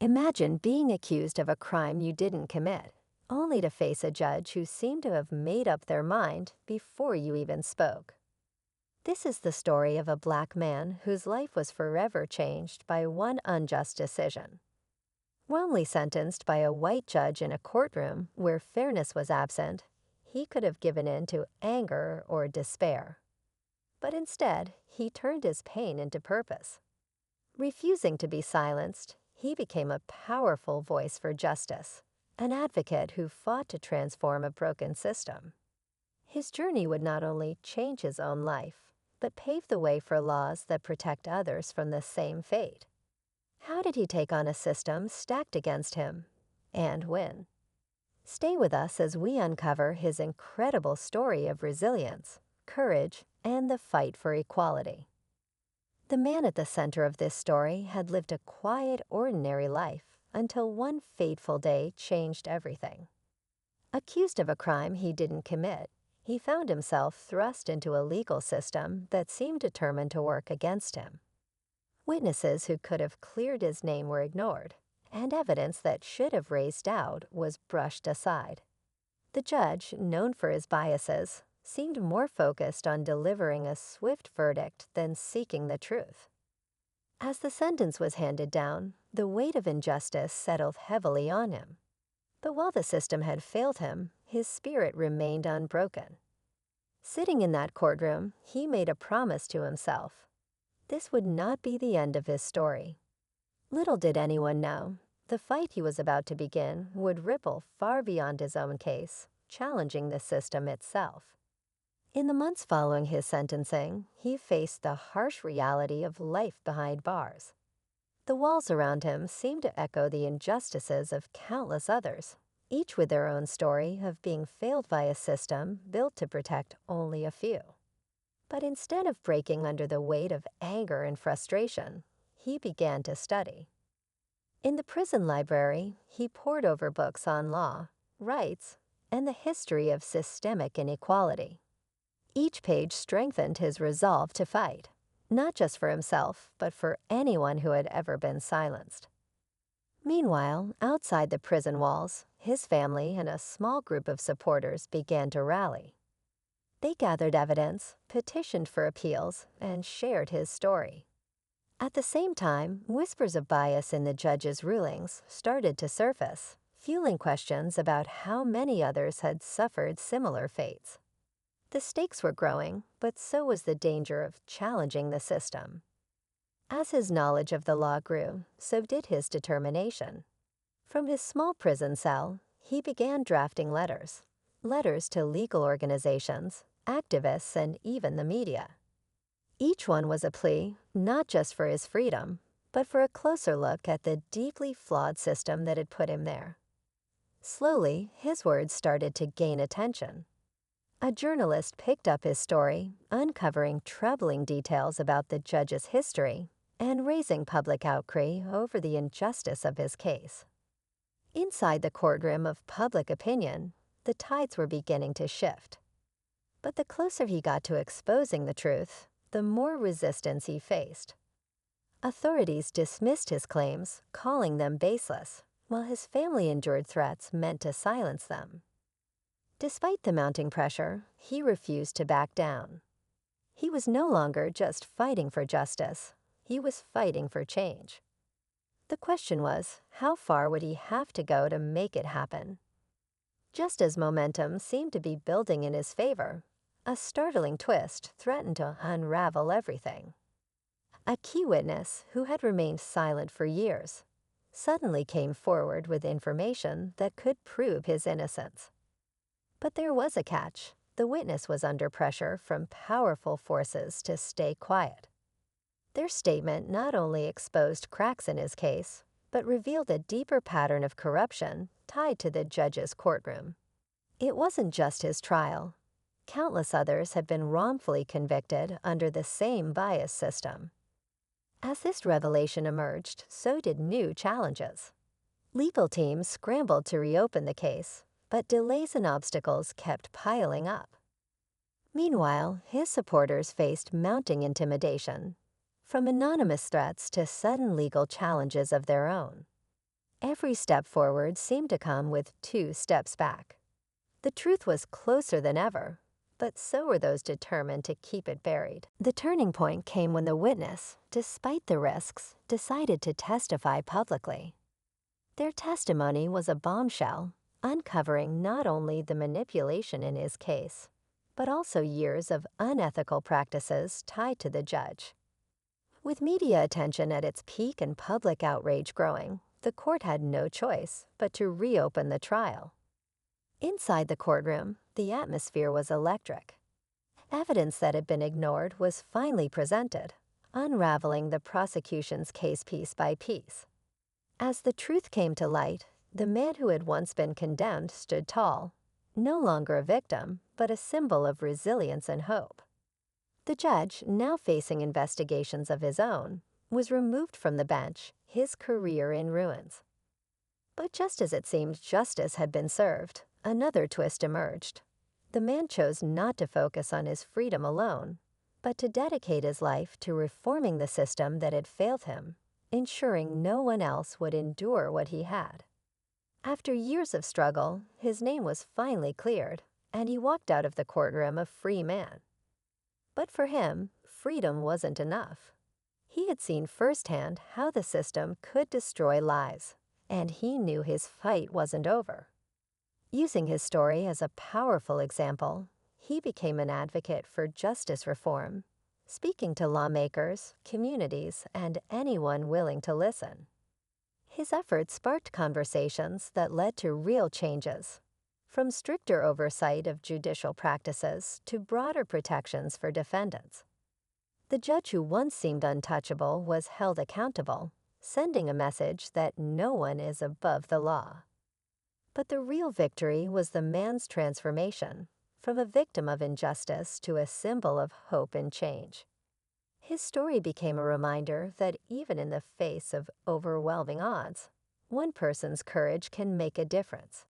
Imagine being accused of a crime you didn't commit, only to face a judge who seemed to have made up their mind before you even spoke. This is the story of a black man whose life was forever changed by one unjust decision. Wrongly sentenced by a white judge in a courtroom where fairness was absent, he could have given in to anger or despair. But instead, he turned his pain into purpose. Refusing to be silenced, he became a powerful voice for justice, an advocate who fought to transform a broken system. His journey would not only change his own life, but pave the way for laws that protect others from the same fate. How did he take on a system stacked against him and win? Stay with us as we uncover his incredible story of resilience, courage, and the fight for equality. The man at the center of this story had lived a quiet, ordinary life until one fateful day changed everything. Accused of a crime he didn't commit, he found himself thrust into a legal system that seemed determined to work against him. Witnesses who could have cleared his name were ignored, and evidence that should have raised doubt was brushed aside. The judge, known for his biases, seemed more focused on delivering a swift verdict than seeking the truth. As the sentence was handed down, the weight of injustice settled heavily on him. But while the system had failed him, his spirit remained unbroken. Sitting in that courtroom, he made a promise to himself. This would not be the end of his story. Little did anyone know, the fight he was about to begin would ripple far beyond his own case, challenging the system itself. In the months following his sentencing, he faced the harsh reality of life behind bars. The walls around him seemed to echo the injustices of countless others, each with their own story of being failed by a system built to protect only a few. But instead of breaking under the weight of anger and frustration, he began to study. In the prison library, he pored over books on law, rights, and the history of systemic inequality. Each page strengthened his resolve to fight, not just for himself, but for anyone who had ever been silenced. Meanwhile, outside the prison walls, his family and a small group of supporters began to rally. They gathered evidence, petitioned for appeals, and shared his story. At the same time, whispers of bias in the judge's rulings started to surface, fueling questions about how many others had suffered similar fates. The stakes were growing, but so was the danger of challenging the system. As his knowledge of the law grew, so did his determination. From his small prison cell, he began drafting letters to legal organizations, activists, and even the media. Each one was a plea, not just for his freedom, but for a closer look at the deeply flawed system that had put him there. Slowly, his words started to gain attention. A journalist picked up his story, uncovering troubling details about the judge's history and raising public outcry over the injustice of his case. Inside the courtroom of public opinion, the tides were beginning to shift. But the closer he got to exposing the truth, the more resistance he faced. Authorities dismissed his claims, calling them baseless, while his family endured threats meant to silence them. Despite the mounting pressure, he refused to back down. He was no longer just fighting for justice, he was fighting for change. The question was, how far would he have to go to make it happen? Just as momentum seemed to be building in his favor, a startling twist threatened to unravel everything. A key witness, who had remained silent for years, suddenly came forward with information that could prove his innocence. But there was a catch. The witness was under pressure from powerful forces to stay quiet. Their statement not only exposed cracks in his case, but revealed a deeper pattern of corruption tied to the judge's courtroom. It wasn't just his trial. Countless others had been wrongfully convicted under the same bias system. As this revelation emerged, so did new challenges. Legal teams scrambled to reopen the case, but delays and obstacles kept piling up. Meanwhile, his supporters faced mounting intimidation, from anonymous threats to sudden legal challenges of their own. Every step forward seemed to come with 2 steps back. The truth was closer than ever, but so were those determined to keep it buried. The turning point came when the witness, despite the risks, decided to testify publicly. Their testimony was a bombshell, uncovering not only the manipulation in his case, but also years of unethical practices tied to the judge. With media attention at its peak and public outrage growing, the court had no choice but to reopen the trial. Inside the courtroom, the atmosphere was electric. Evidence that had been ignored was finally presented, unraveling the prosecution's case piece by piece. As the truth came to light, the man who had once been condemned stood tall, no longer a victim, but a symbol of resilience and hope. The judge, now facing investigations of his own, was removed from the bench, his career in ruins. But just as it seemed justice had been served, another twist emerged. The man chose not to focus on his freedom alone, but to dedicate his life to reforming the system that had failed him, ensuring no one else would endure what he had. After years of struggle, his name was finally cleared, and he walked out of the courtroom a free man. But for him, freedom wasn't enough. He had seen firsthand how the system could destroy lives, and he knew his fight wasn't over. Using his story as a powerful example, he became an advocate for justice reform, speaking to lawmakers, communities, and anyone willing to listen. His efforts sparked conversations that led to real changes, from stricter oversight of judicial practices to broader protections for defendants. The judge who once seemed untouchable was held accountable, sending a message that no one is above the law. But the real victory was the man's transformation, from a victim of injustice to a symbol of hope and change. His story became a reminder that even in the face of overwhelming odds, one person's courage can make a difference.